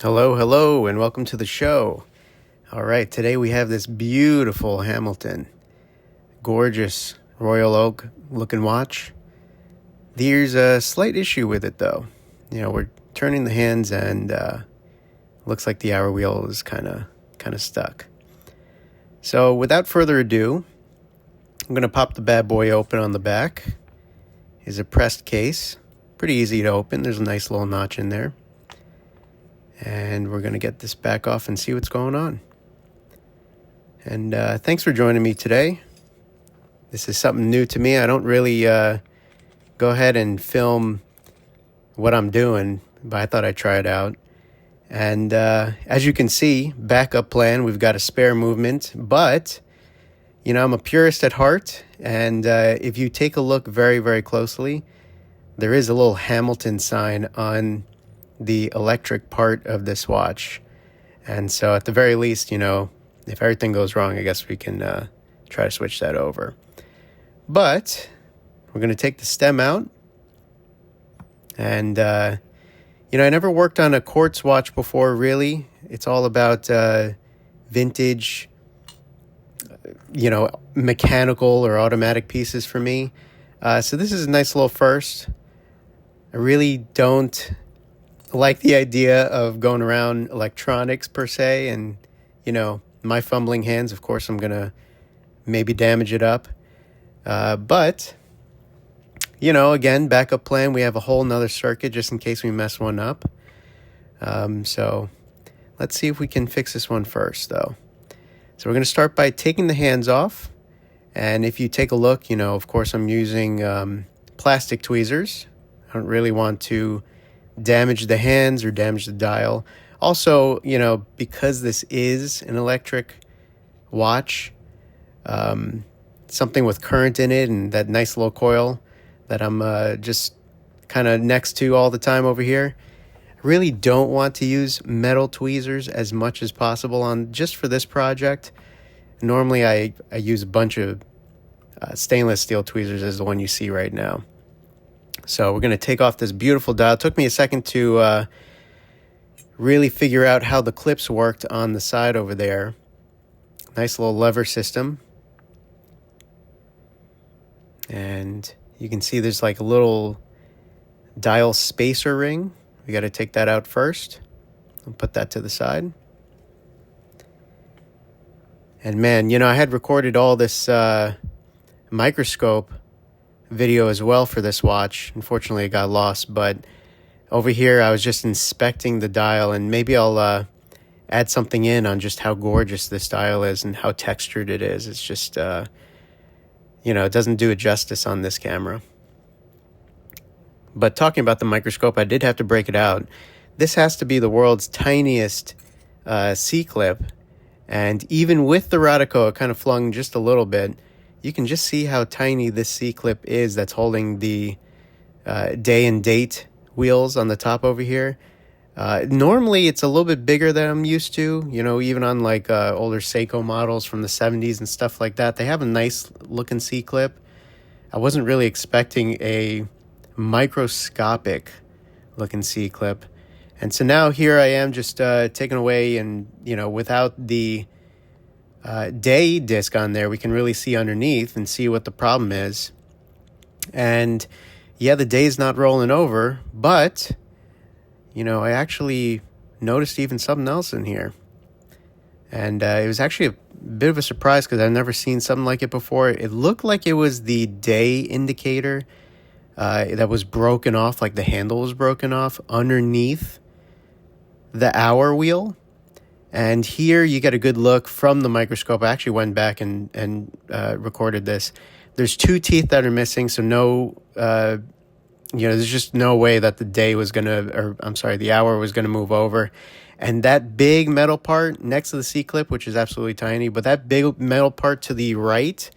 Hello, hello, and welcome to the show. All right, today we have this beautiful Hamilton, gorgeous Royal Oak looking watch. There's a slight issue with it though. We're turning the hands and looks like the hour wheel is kind of stuck. So without further ado, I'm going to pop the bad boy open on the back. It's a pressed case, pretty easy to open. There's a nice little notch in there. And we're going to get this back off and see what's going on. And thanks for joining me today. This is something new to me. I don't really go ahead and film what I'm doing, but I thought I'd try it out. And as you can see, backup plan, we've got a spare movement. But, I'm a purist at heart. And if you take a look very, very closely, there is a little Hamilton sign on the electric part of this watch. And so at the very least, if everything goes wrong, I guess we can try to switch that over. But we're going to take the stem out. And, I never worked on a quartz watch before, really. It's all about vintage, mechanical or automatic pieces for me. So this is a nice little first. I really don't like the idea of going around electronics per se, and my fumbling hands, of course I'm gonna maybe damage it up, but again, backup plan, we have a whole nother circuit just in case we mess one up. So let's see if we can fix this one first though. So we're going to start by taking the hands off, and if you take a look, of course I'm using plastic tweezers. I don't really want to damage the hands or damage the dial. Also, because this is an electric watch, something with current in it and that nice little coil that I'm just kind of next to all the time over here, I really don't want to use metal tweezers as much as possible on just for this project. Normally I use a bunch of stainless steel tweezers as the one you see right now. So we're going to take off this beautiful dial. It took me a second to really figure out how the clips worked on the side over there. Nice little lever system. And you can see there's like a little dial spacer ring. We got to take that out first. I'll put that to the side. And man, I had recorded all this microscope video as well for this watch. Unfortunately, it got lost, but over here I was just inspecting the dial, and maybe I'll add something in on just how gorgeous this dial is and how textured it is. It's just, it doesn't do it justice on this camera. But talking about the microscope, I did have to break it out. This has to be the world's tiniest C-clip, and even with the Radico, it kind of flung just a little bit. You can just see how tiny this C-clip is that's holding the day and date wheels on the top over here. Normally, it's a little bit bigger than I'm used to. Even on like older Seiko models from the 70s and stuff like that, they have a nice looking C-clip. I wasn't really expecting a microscopic looking C-clip. And so now here I am just taking away, and, without the day disc on there, we can really see underneath and see what the problem is. And yeah, the day's not rolling over, but I actually noticed even something else in here, and it was actually a bit of a surprise because I've never seen something like it before. It looked like it was the day indicator that was broken off, like the handle was broken off underneath the hour wheel. And here you get a good look from the microscope. I actually went back and recorded this. There's two teeth that are missing, so no, there's just no way that the hour was gonna move over. And that big metal part next to the C-clip, which is absolutely tiny, but that big metal part to the right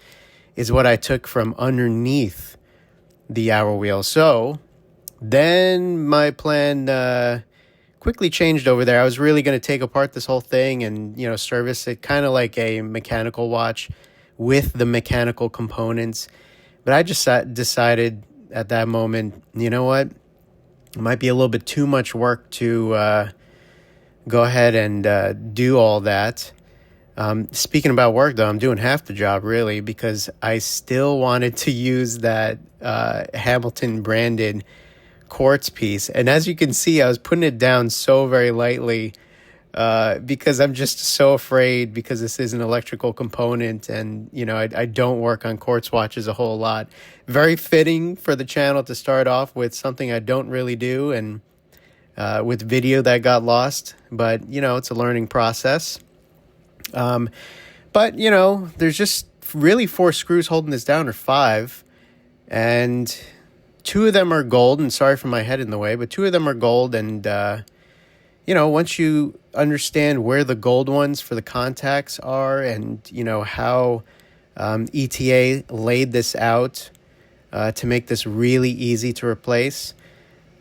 is what I took from underneath the hour wheel. So then my plan quickly changed over there. I was really going to take apart this whole thing and, service it kind of like a mechanical watch with the mechanical components. But I just decided at that moment, you know what? It might be a little bit too much work to go ahead and do all that. Speaking about work, though, I'm doing half the job, really, because I still wanted to use that Hamilton branded quartz piece. And as you can see, I was putting it down so very lightly because I'm just so afraid, because this is an electrical component, and I don't work on quartz watches a whole lot. Very fitting for the channel to start off with something I don't really do, and with video that got lost. But it's a learning process. But there's just really 4 screws holding this down, or 5, and 2 of them are gold. And sorry for my head in the way, but 2 of them are gold. And once you understand where the gold ones for the contacts are, and how ETA laid this out to make this really easy to replace,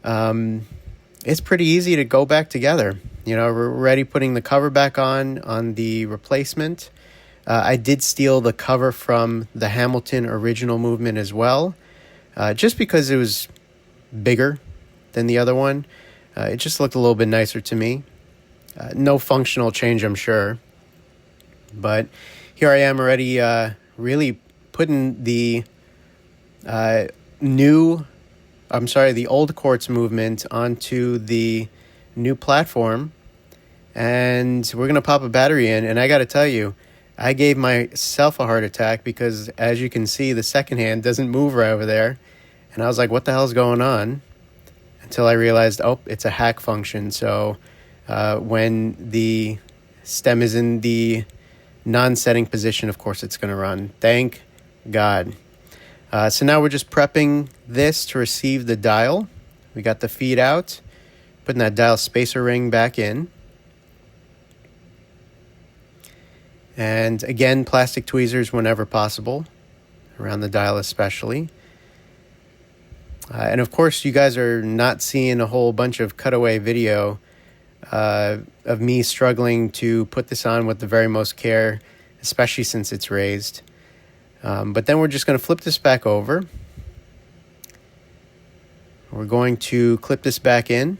it's pretty easy to go back together. We're already putting the cover back on the replacement. I did steal the cover from the Hamilton original movement as well, just because it was bigger than the other one. It just looked a little bit nicer to me. No functional change, I'm sure. But here I am already really putting the the old quartz movement onto the new platform, and we're going to pop a battery in. And I got to tell you, I gave myself a heart attack, because as you can see, the second hand doesn't move right over there. And I was like, what the hell's going on? Until I realized, it's a hack function. So when the stem is in the non-setting position, of course it's going to run. Thank God. So now we're just prepping this to receive the dial. We got the feed out, putting that dial spacer ring back in. And again, plastic tweezers whenever possible, around the dial especially. And of course, you guys are not seeing a whole bunch of cutaway video of me struggling to put this on with the very most care, especially since it's raised. But then we're just going to flip this back over. We're going to clip this back in.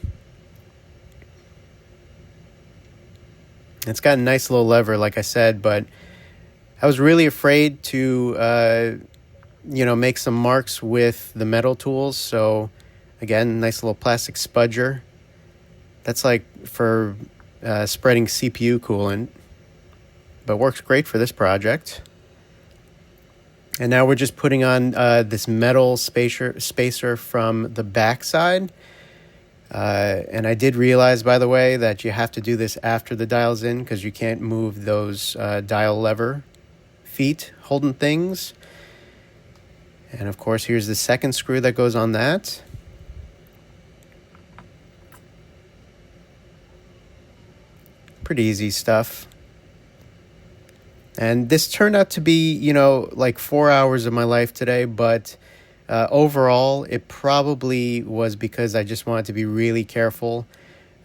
It's got a nice little lever, like I said, but I was really afraid to, make some marks with the metal tools. So, again, nice little plastic spudger. That's like for spreading CPU coolant, but works great for this project. And now we're just putting on this metal spacer from the back side. And I did realize, by the way, that you have to do this after the dial's in, because you can't move those dial lever feet holding things. And of course, here's the second screw that goes on that. Pretty easy stuff. And this turned out to be, like 4 hours of my life today, but overall, it probably was because I just wanted to be really careful.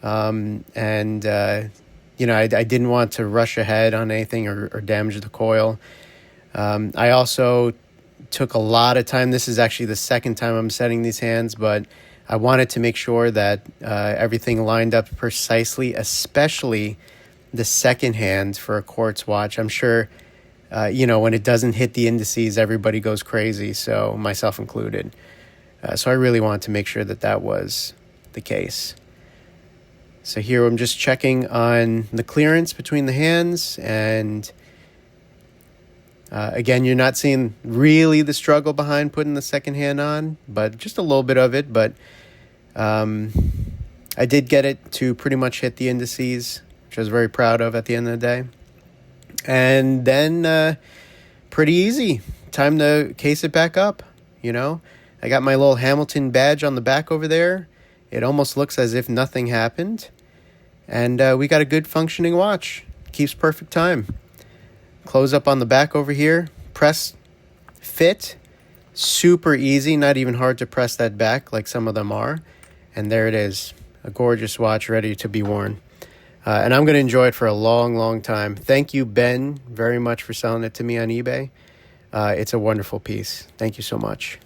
I didn't want to rush ahead on anything or damage the coil. I also took a lot of time. This is actually the second time I'm setting these hands, but I wanted to make sure that everything lined up precisely, especially the second hand for a quartz watch. I'm sure, when it doesn't hit the indices, everybody goes crazy, so myself included. So I really wanted to make sure that was the case. So here I'm just checking on the clearance between the hands, and again, you're not seeing really the struggle behind putting the second hand on, but just a little bit of it. But I did get it to pretty much hit the indices, which I was very proud of at the end of the day. And then pretty easy. Time to case it back up, I got my little Hamilton badge on the back over there. It almost looks as if nothing happened. And we got a good functioning watch. Keeps perfect time. Close up on the back over here. Press, fit. Super easy. Not even hard to press that back like some of them are. And there it is. A gorgeous watch ready to be worn. And I'm going to enjoy it for a long, long time. Thank you, Ben, very much for selling it to me on eBay. It's a wonderful piece. Thank you so much.